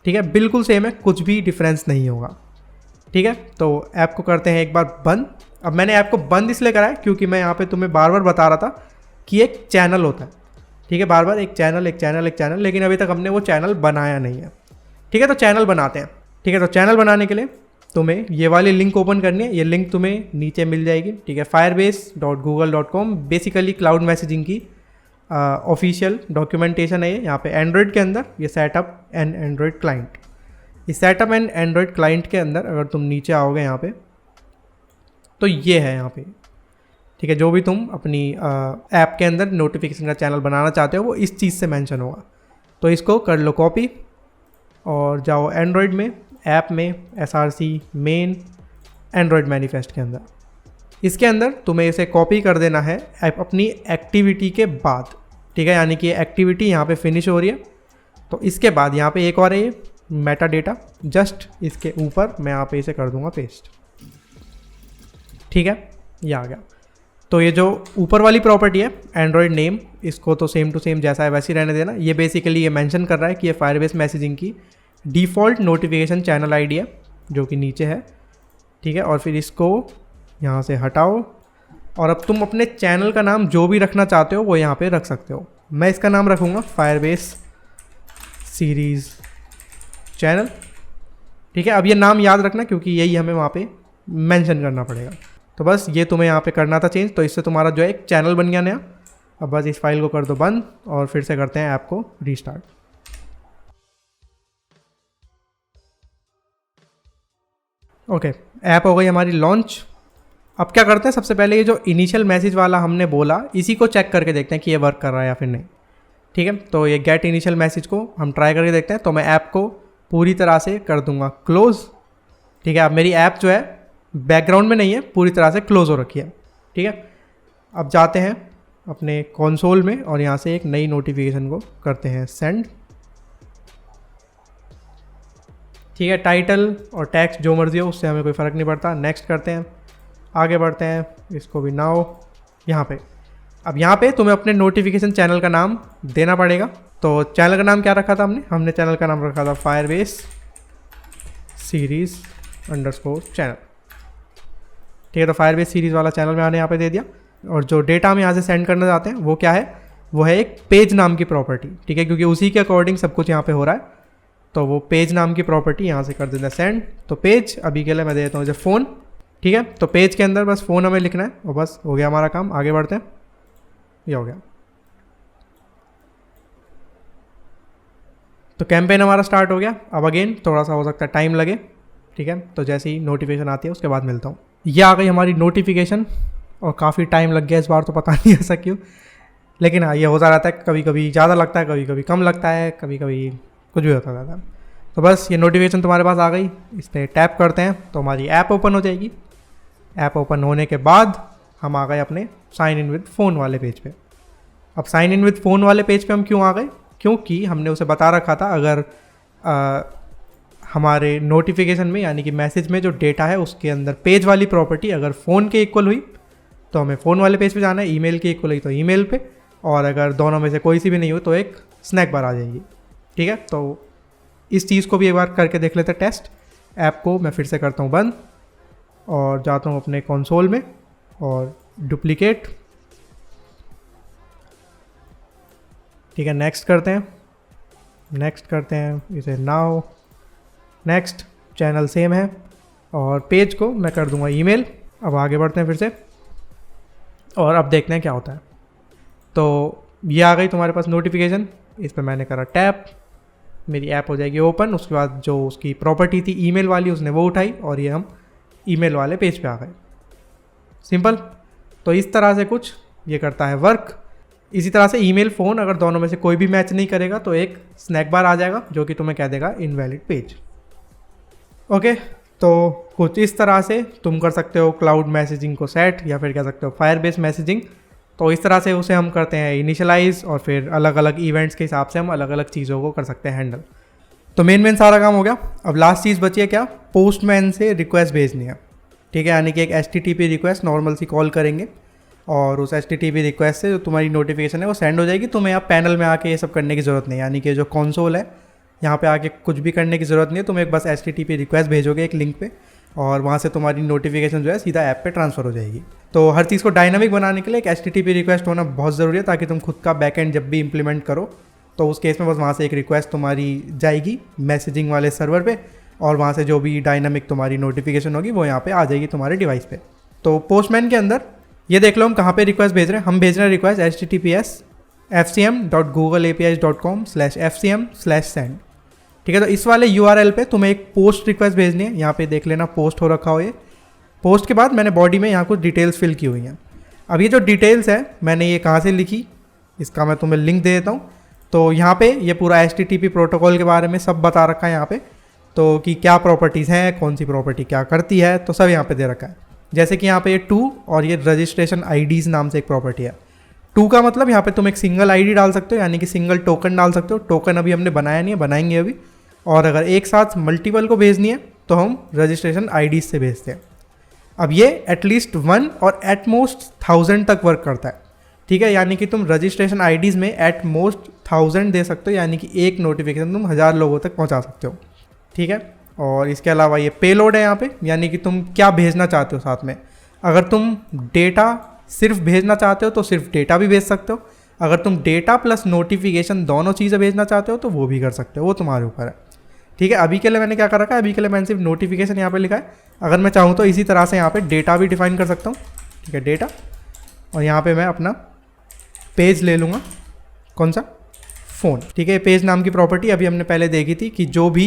ठीक है, बिल्कुल सेम है, कुछ भी डिफरेंस नहीं होगा। ठीक है, तो ऐप को करते हैं एक बार बंद। अब मैंने ऐप को बंद इसलिए करा है क्योंकि मैं यहाँ पे तुम्हें बार बार बता रहा था कि एक चैनल होता है। ठीक है, बार बार एक चैनल एक चैनल एक चैनल, लेकिन अभी तक हमने वो चैनल बनाया नहीं है। ठीक है, तो चैनल बनाते हैं। ठीक है, तो चैनल बनाने के लिए तुम्हें ये वाली लिंक ओपन करनी है। ये लिंक तुम्हें नीचे मिल जाएगी। ठीक है, firebase.google.com बेसिकली क्लाउड मैसेजिंग की ऑफिशियल डॉक्यूमेंटेशन है ये। यहाँ पे एंड्रॉयड के अंदर ये सेटअप एंड एंड्रॉयड क्लाइंट, इस सेटअप एंड एंड्रॉयड क्लाइंट के अंदर अगर तुम नीचे आओगे यहाँ पे, तो ये है यहाँ पे। ठीक है, जो भी तुम अपनी ऐप के अंदर नोटिफिकेशन का चैनल बनाना चाहते हो वो इस चीज़ से मेंशन होगा। तो इसको कर लो कॉपी और जाओ एंड्रॉयड में, ऐप में, SRC मेन एंड्रॉयड मैनिफेस्ट के अंदर। इसके अंदर तुम्हें इसे कॉपी कर देना है अपनी एक्टिविटी के बाद। ठीक है, यानी कि एक्टिविटी यहाँ पे फिनिश हो रही है, तो इसके बाद यहाँ पे एक और है ये मेटा डेटा, जस्ट इसके ऊपर मैं यहाँ पे इसे कर दूंगा पेस्ट। ठीक है, ये आ गया। तो ये जो ऊपर वाली प्रॉपर्टी है एंड्रॉयड नेम, इसको तो सेम टू सेम जैसा है वैसे ही रहने देना। ये बेसिकली ये मेंशन कर रहा है कि ये फायरबेस मैसेजिंग की डिफ़ॉल्ट नोटिफिकेशन चैनल आईडी है जो कि नीचे है, ठीक है। और फिर इसको यहाँ से हटाओ और अब तुम अपने चैनल का नाम जो भी रखना चाहते हो वो यहाँ पे रख सकते हो। मैं इसका नाम रखूँगा फायरबेस सीरीज़ चैनल, ठीक है। अब ये नाम याद रखना क्योंकि यही हमें वहाँ पे मेंशन करना पड़ेगा। तो बस ये तुम्हें यहाँ पे करना था चेंज, तो इससे तुम्हारा जो है एक चैनल बन गया नया। अब बस इस फाइल को कर दो बंद और फिर से करते हैं ऐप को रीस्टार्ट। ओके, ऐप हो गई हमारी लॉन्च। अब क्या करते हैं, सबसे पहले ये जो इनिशियल मैसेज वाला हमने बोला इसी को चेक करके देखते हैं कि ये वर्क कर रहा है या फिर नहीं, ठीक है। तो ये गेट इनिशियल मैसेज को हम ट्राई करके देखते हैं। तो मैं ऐप को पूरी तरह से कर दूंगा क्लोज़, ठीक है। अब मेरी ऐप जो है बैकग्राउंड में नहीं है, पूरी तरह से क्लोज़ हो रखी है, ठीक है। अब जाते हैं अपने कंसोल में और यहाँ से एक नई नोटिफिकेशन को करते हैं सेंड, ठीक है। टाइटल और टेक्स्ट जो मर्जी हो उससे हमें कोई फ़र्क नहीं पड़ता। नेक्स्ट करते हैं, आगे बढ़ते हैं, इसको भी नाउ यहाँ पे। अब यहाँ पे तुम्हें अपने नोटिफिकेशन चैनल का नाम देना पड़ेगा। तो चैनल का नाम क्या रखा था हमने चैनल का नाम रखा था फायरबेस सीरीज़ अंडरस्कोर चैनल, ठीक है। तो फायरबेस सीरीज़ वाला चैनल मैंने यहाँ पे दे दिया। और जो डेटा हम यहाँ से सेंड करना चाहते हैं वो क्या है, वो है एक पेज नाम की प्रॉपर्टी, ठीक है, क्योंकि उसी के अकॉर्डिंग सब कुछ यहाँ पे हो रहा है। तो वो पेज नाम की प्रॉपर्टी यहाँ से कर देना सेंड। तो पेज अभी के लिए मैं दे देता हूँ जैसे फ़ोन, ठीक है। तो पेज के अंदर बस फ़ोन हमें लिखना है और बस हो गया हमारा काम। आगे बढ़ते हैं, ये हो गया। तो कैंपेन हमारा स्टार्ट हो गया। अब अगेन थोड़ा सा हो सकता है टाइम लगे, ठीक है। तो जैसे ही नोटिफिकेशन आती है उसके बाद मिलता हूँ। ये आ गई हमारी नोटिफिकेशन और काफ़ी टाइम लग गया इस बार, तो पता नहीं ऐसा क्यों, लेकिन हाँ ये होता रहता है, कभी कभी ज़्यादा लगता है, कभी कभी कम लगता है, कभी कभी कुछ भी होता रहता है। तो बस ये नोटिफिकेशन तुम्हारे पास आ गई, इस पर टैप करते हैं तो हमारी ऐप ओपन हो जाएगी। ऐप ओपन होने के बाद हम आ गए अपने साइन इन विद फ़ोन वाले पेज पे। अब साइन इन विद फ़ोन वाले पेज पे हम क्यों आ गए, क्योंकि हमने उसे बता रखा था अगर हमारे नोटिफिकेशन में यानी कि मैसेज में जो डेटा है उसके अंदर पेज वाली प्रॉपर्टी अगर फ़ोन के इक्वल हुई तो हमें फ़ोन वाले पेज पे जाना है, ईमेल के इक्वल हुई तो ईमेल पे, और अगर दोनों में से कोई सी भी नहीं हुई तो एक स्नैक बार आ जाएगी, ठीक है। तो इस चीज़ को भी एक बार करके देख लेते हैं टेस्ट। ऐप को मैं फिर से करता हूँ बंद और जाता हूँ अपने कंसोल में और डुप्लीकेट, ठीक है। नेक्स्ट करते हैं इसे नाउ, नेक्स्ट, चैनल सेम है और पेज को मैं कर दूंगा ईमेल। अब आगे बढ़ते हैं फिर से और अब देखते हैं क्या होता है। तो ये आ गई तुम्हारे पास नोटिफिकेशन, इस पर मैंने करा टैप, मेरी ऐप हो जाएगी ओपन। उसके बाद जो उसकी प्रॉपर्टी थी ईमेल वाली उसने वो उठाई और ये हम ईमेल वाले पेज पे आ गए, सिंपल। तो इस तरह से कुछ ये करता है वर्क। इसी तरह से ईमेल फ़ोन अगर दोनों में से कोई भी मैच नहीं करेगा तो एक स्नैक बार आ जाएगा जो कि तुम्हें कह देगा इनवैलिड पेज। ओके, तो कुछ इस तरह से तुम कर सकते हो क्लाउड मैसेजिंग को सेट, या फिर कह सकते हो फायरबेस मैसेजिंग। तो इस तरह से उसे हम करते हैं इनिशियलाइज और फिर अलग अलग इवेंट्स के हिसाब से हम अलग अलग चीज़ों को कर सकते हैं हैंडल। तो मेन सारा काम हो गया। अब लास्ट चीज़ बची है क्या, पोस्टमैन से रिक्वेस्ट भेजनी है, ठीक है। यानी कि एक HTTP रिक्वेस्ट नॉर्मल सी कॉल करेंगे और उस HTTP रिक्वेस्ट से जो तुम्हारी नोटिफिकेशन है वो सेंड हो जाएगी। तुम्हें आप पैनल में आके ये सब करने की ज़रूरत नहीं, यानी कि जो कंसोल है यहाँ पे आके कुछ भी करने की ज़रूरत नहीं है। तुम एक बस HTTP रिक्वेस्ट भेजोगे एक लिंक पे और वहाँ से तुम्हारी नोटिफिकेशन जो है सीधा ऐप पे ट्रांसफ़र हो जाएगी। तो हर चीज़ को डायनामिक बनाने के लिए एक HTTP रिक्वेस्ट होना बहुत ज़रूरी है, ताकि तुम खुद का बैकएंड जब भी इंप्लीमेंट करो तो उस केस में बस वहाँ से एक रिक्वेस्ट तुम्हारी जाएगी मैसेजिंग वाले सर्वर पे और वहाँ से जो भी डायनामिक तुम्हारी नोटिफिकेशन होगी वो यहाँ पे आ जाएगी तुम्हारे डिवाइस पे। तो पोस्टमैन के अंदर ये देख लो हम कहाँ पे रिक्वेस्ट भेज रहे हैं। हम भेज रहे हैं रिक्वेस्ट https:/fcm.googleapis.com/fcm/send, ठीक है। तो इस वाले URL पे तुम्हें एक पोस्ट रिक्वेस्ट भेजनी है। यहाँ पे देख लेना पोस्ट हो रखा हो ये। पोस्ट के बाद मैंने बॉडी में यहाँ कुछ डिटेल्स फिल की हुई हैं। अब ये जो डिटेल्स है मैंने ये कहाँ से लिखी, इसका मैं तुम्हें लिंक दे देता हूँ। तो यहाँ पे ये पूरा HTTP प्रोटोकॉल के बारे में सब बता रखा है यहाँ पे, तो कि क्या प्रॉपर्टीज़ हैं, कौन सी प्रॉपर्टी क्या करती है, तो सब यहाँ पे दे रखा है। जैसे कि यहाँ पे ये 2 और ये रजिस्ट्रेशन IDs नाम से एक प्रॉपर्टी है। 2 का मतलब यहाँ पे तुम एक सिंगल ID डाल सकते हो, यानी कि सिंगल टोकन डाल सकते हो। टोकन अभी हमने बनाया नहीं है, बनाएंगे अभी। और अगर एक साथ मल्टीपल को भेजनी है तो हम रजिस्ट्रेशन IDs से भेजते हैं। अब ये एटलीस्ट 1 और एट मोस्ट 1000 तक वर्क करता है, ठीक है। यानी कि तुम रजिस्ट्रेशन आईडीज़ में एट मोस्ट 1000 दे सकते हो, यानी कि एक नोटिफिकेशन तुम 1000 लोगों तक पहुंचा सकते हो, ठीक है। और इसके अलावा ये पेलोड है यहाँ पे, यानी कि तुम क्या भेजना चाहते हो साथ में। अगर तुम डेटा सिर्फ भेजना चाहते हो तो सिर्फ डेटा भी भेज सकते हो, अगर तुम डेटा प्लस नोटिफिकेशन दोनों चीज़ें भेजना चाहते हो तो वो भी कर सकते हो, वो तुम्हारे ऊपर है, ठीक है। अभी के लिए मैंने क्या कर रखा है, अभी के लिए मैंने सिर्फ नोटिफिकेशन यहाँ पे लिखा है। अगर मैं चाहूँ तो इसी तरह से यहाँ पे डेटा भी डिफाइन कर सकता हूँ, ठीक है, डेटा। और यहाँ पे मैं अपना पेज ले लूँगा, कौन सा, फ़ोन, ठीक है। पेज नाम की प्रॉपर्टी अभी हमने पहले देखी थी कि जो भी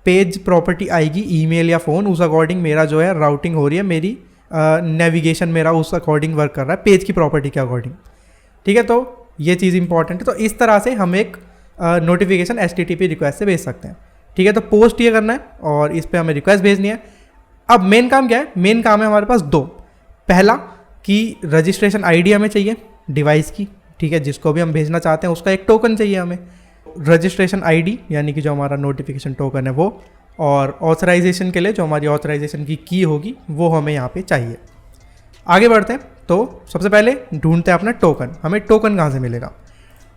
पेज प्रॉपर्टी आएगी ईमेल या फ़ोन, उस अकॉर्डिंग मेरा जो है राउटिंग हो रही है, मेरी नेविगेशन मेरा उस अकॉर्डिंग वर्क कर रहा है, पेज की प्रॉपर्टी के अकॉर्डिंग, ठीक है। तो ये चीज़ इंपॉर्टेंट है। तो इस तरह से हम एक नोटिफिकेशन HTTP रिक्वेस्ट से भेज सकते हैं, ठीक है। तो पोस्ट ये करना है और इस पर हमें रिक्वेस्ट भेजनी है। अब मेन काम क्या है, मेन काम है हमारे पास दो। पहला कि रजिस्ट्रेशन आईडी हमें चाहिए डिवाइस की, ठीक है, जिसको भी हम भेजना चाहते हैं उसका एक टोकन चाहिए हमें, रजिस्ट्रेशन आईडी यानी कि जो हमारा नोटिफिकेशन टोकन है वो, और ऑथराइजेशन के लिए जो हमारी ऑथराइजेशन की की होगी वो हमें यहाँ पे चाहिए। आगे बढ़ते हैं। तो सबसे पहले ढूंढते हैं अपना टोकन। हमें टोकन कहाँ से मिलेगा।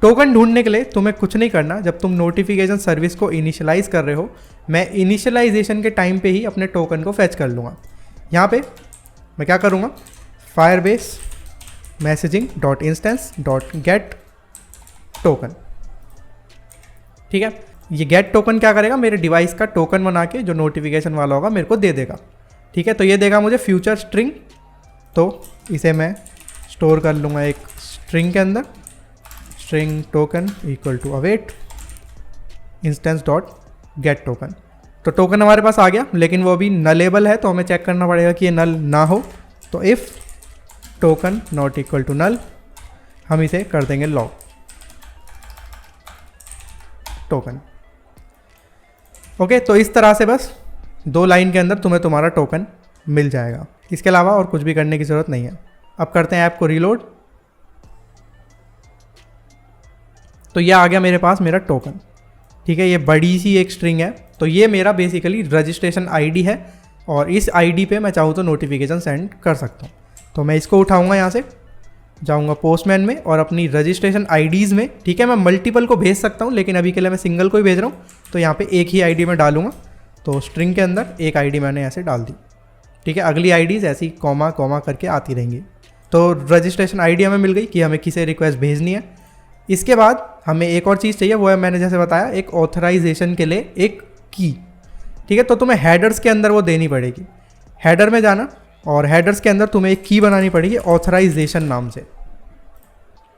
टोकन ढूंढने के लिए तुम्हें कुछ नहीं करना। जब तुम नोटिफिकेशन सर्विस को इनिशियलाइज कर रहे हो, मैं इनिशियलाइजेशन के टाइम पे ही अपने टोकन को फैच कर लूँगा। यहाँ पे मैं क्या करूँगा, Firebase messaging dot instance dot get token, ठीक है। ये गेट टोकन क्या करेगा, मेरे डिवाइस का टोकन बना के जो नोटिफिकेशन वाला होगा मेरे को दे देगा, ठीक है। तो ये देगा मुझे फ्यूचर स्ट्रिंग, तो इसे मैं स्टोर कर लूँगा एक स्ट्रिंग के अंदर, string token equal to await instance dot get token. तो टोकन हमारे पास आ गया, लेकिन वो अभी नलेबल है, तो हमें चेक करना पड़ेगा कि ये नल ना हो। तो if token not equal to null, हम इसे कर देंगे लॉग टोकन। ओके, तो इस तरह से बस 2 लाइन के अंदर तुम्हें तुम्हारा टोकन मिल जाएगा। इसके अलावा और कुछ भी करने की ज़रूरत नहीं है। अब करते हैं ऐप को रीलोड। तो ये आ गया मेरे पास मेरा टोकन, ठीक है। ये बड़ी सी एक स्ट्रिंग है, तो ये मेरा बेसिकली रजिस्ट्रेशन आईडी है, और इस आईडी पे मैं चाहूँ तो नोटिफिकेशन सेंड कर सकता हूँ। तो मैं इसको उठाऊँगा, यहाँ से जाऊँगा पोस्टमैन में और अपनी रजिस्ट्रेशन आईडीज़ में, ठीक है। मैं मल्टीपल को भेज सकता हूँ, लेकिन अभी के लिए मैं सिंगल को ही भेज रहा हूँ, तो यहाँ पे एक ही आईडी में डालूंगा। तो स्ट्रिंग के अंदर एक आईडी मैंने ऐसे डाल दी, ठीक है। अगली आईडीज़ ऐसी कॉमा कॉमा करके आती रहेंगी। तो रजिस्ट्रेशन आईडी हमें मिल गई कि हमें किसे रिक्वेस्ट भेजनी है। इसके बाद हमें एक और चीज़ चाहिए, वो है मैंने जैसे बताया एक ऑथराइजेशन के लिए एक की, ठीक है। तो तुम्हें हेडर्स के अंदर वो देनी पड़ेगी। हेडर में जाना और हेडर्स के अंदर तुम्हें एक की बनानी पड़ेगी ऑथराइजेशन नाम से,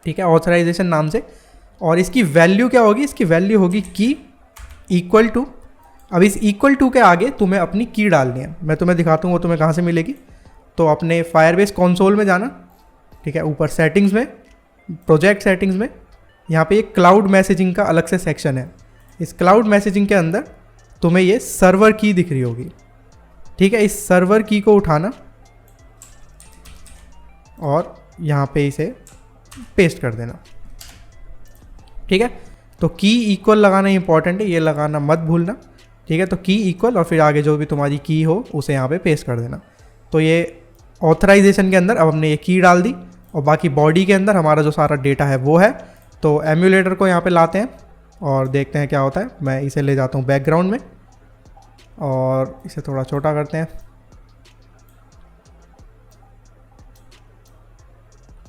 ठीक है, ऑथराइजेशन नाम से। और इसकी वैल्यू क्या होगी, इसकी वैल्यू होगी की इक्वल टू। अब इस इक्वल टू के आगे तुम्हें अपनी की डालनी है। मैं तुम्हें दिखाता हूँ वो तुम्हें कहाँ से मिलेगी। तो अपने फायरबेस कंसोल में जाना, ठीक है, ऊपर सेटिंग्स में, प्रोजेक्ट सेटिंग्स में, यहाँ पे एक क्लाउड मैसेजिंग का अलग से सेक्शन है। इस क्लाउड मैसेजिंग के अंदर तुम्हें ये सर्वर की दिख रही होगी, ठीक है। इस सर्वर की को उठाना और यहाँ पे इसे पेस्ट कर देना, ठीक है। तो की इक्वल लगाना इंपॉर्टेंट है, ये लगाना मत भूलना, ठीक है। तो की इक्वल और फिर आगे जो भी तुम्हारी की हो उसे यहाँ पे पेस्ट कर देना। तो ये ऑथराइजेशन के अंदर अब हमने ये की डाल दी, और बाकी बॉडी के अंदर हमारा जो सारा डेटा है वो है। तो एम्यूलेटर को यहाँ पे लाते हैं और देखते हैं क्या होता है। मैं इसे ले जाता हूँ बैकग्राउंड में और इसे थोड़ा छोटा करते हैं।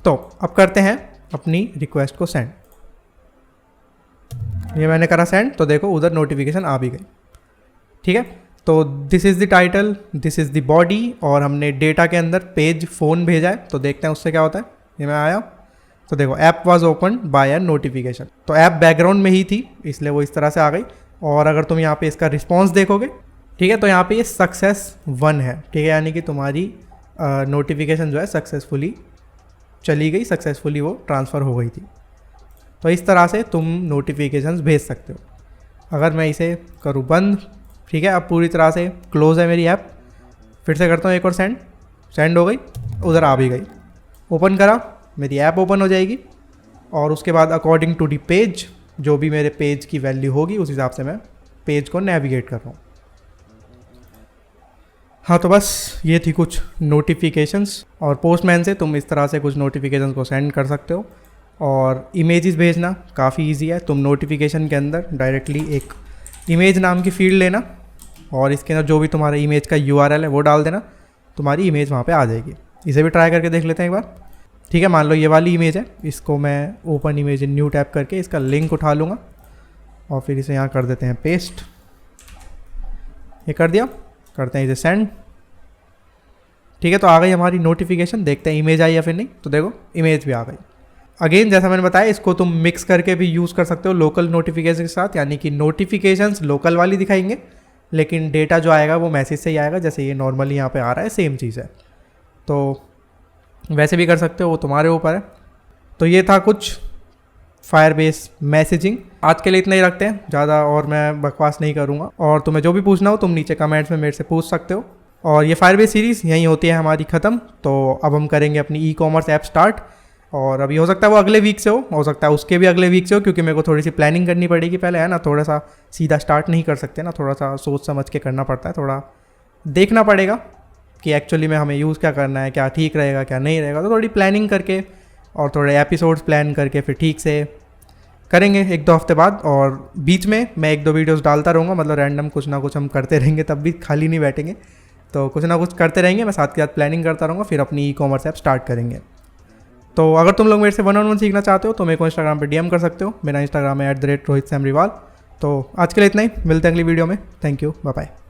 तो अब करते हैं अपनी रिक्वेस्ट को सेंड। ये मैंने करा सेंड, तो देखो उधर नोटिफिकेशन आ भी गई, ठीक है। तो this is the title, this is the body, और हमने डेटा के अंदर पेज फ़ोन भेजा है। तो देखते हैं उससे क्या होता है। ये मैं आया तो देखो app was open by a notification. तो ऐप बैकग्राउंड में ही थी, इसलिए वो इस तरह से आ गई। और अगर तुम यहाँ पे इसका रिस्पॉन्स देखोगे, ठीक है, तो यहाँ पे ये सक्सेस 1 है, ठीक है, यानी कि तुम्हारी नोटिफिकेशन जो है सक्सेसफुली चली गई, सक्सेसफुली वो ट्रांसफ़र हो गई थी। तो इस तरह से तुम नोटिफिकेशंस भेज सकते हो। अगर मैं इसे करूँ बंद, ठीक है, अब पूरी तरह से क्लोज है मेरी ऐप। फिर से करता हूँ एक और सेंड, सेंड हो गई, उधर आ भी गई। ओपन करा, मेरी ऐप ओपन हो जाएगी, और उसके बाद अकॉर्डिंग टू दी पेज, जो भी मेरे पेज की वैल्यू होगी उस हिसाब से मैं पेज को नेविगेट कर रहा हूँ। हाँ तो बस ये थी कुछ नोटिफिकेशंस, और पोस्टमैन से तुम इस तरह से कुछ नोटिफिकेशंस को सेंड कर सकते हो। और इमेजेस भेजना काफ़ी इजी है। तुम नोटिफिकेशन के अंदर डायरेक्टली एक इमेज नाम की फील्ड लेना और इसके अंदर जो भी तुम्हारा इमेज का URL है वो डाल देना, तुम्हारी इमेज वहाँ पे आ जाएगी। इसे भी ट्राई करके देख लेते हैं एक बार। ठीक है, मान लो ये वाली इमेज है, इसको मैं open image in new tap करके इसका लिंक उठा लूँगा और फिर इसे यहाँ कर देते हैं पेस्ट। ये कर दिया, करते हैं इसे सेंड। ठीक है, तो आ गई हमारी नोटिफिकेशन। देखते हैं इमेज आई या फिर नहीं। तो देखो इमेज भी आ गई। अगेन जैसा मैंने बताया, इसको तुम मिक्स करके भी यूज़ कर सकते हो लोकल नोटिफिकेशन के साथ, यानी कि नोटिफिकेशंस लोकल वाली दिखाएंगे लेकिन डेटा जो आएगा वो मैसेज से ही आएगा, जैसे ये नॉर्मली यहाँ पे आ रहा है, सेम चीज़ है। तो वैसे भी कर सकते हो, वो तुम्हारे ऊपर है। तो ये था कुछ फायरबेस मैसेजिंग। आज के लिए इतना ही रखते हैं, ज़्यादा और मैं बकवास नहीं करूँगा। और तुम्हें जो भी पूछना हो तुम नीचे कमेंट्स में मेरे से पूछ सकते हो। और ये फायरबेस सीरीज़ यहीं होती है हमारी ख़त्म। तो अब हम करेंगे अपनी ई-कॉमर्स ऐप स्टार्ट, और अभी हो सकता है वो अगले वीक से हो सकता है उसके भी अगले वीक से हो, क्योंकि मेरे को थोड़ी सी प्लानिंग करनी पड़ेगी पहले, है ना। थोड़ा सा सीधा स्टार्ट नहीं कर सकते ना, थोड़ा सा सोच समझ के करना पड़ता है, थोड़ा देखना पड़ेगा कि एक्चुअली में हमें यूज़ क्या करना है, क्या ठीक रहेगा क्या नहीं रहेगा। तो थोड़ी प्लानिंग करके और थोड़े एपिसोड्स प्लान करके फिर ठीक से करेंगे 1-2 हफ्ते बाद। और बीच में मैं 1-2 वीडियोस डालता रहूँगा, मतलब रैंडम कुछ ना कुछ हम करते रहेंगे, तब भी खाली नहीं बैठेंगे। तो कुछ ना कुछ करते रहेंगे, मैं साथ के साथ प्लानिंग करता रहूँगा, फिर अपनी ई-कॉमर्स ऐप स्टार्ट करेंगे। तो अगर तुम लोग मेरे से 1-on-1 सीखना चाहते हो तो मेरे को इंस्टाग्राम पे DM कर सकते हो। मेरा इंस्टाग्राम है @rohit samriwal। तो आज के लिए इतना ही, मिलते हैं अगली वीडियो में। Thank you, bye bye.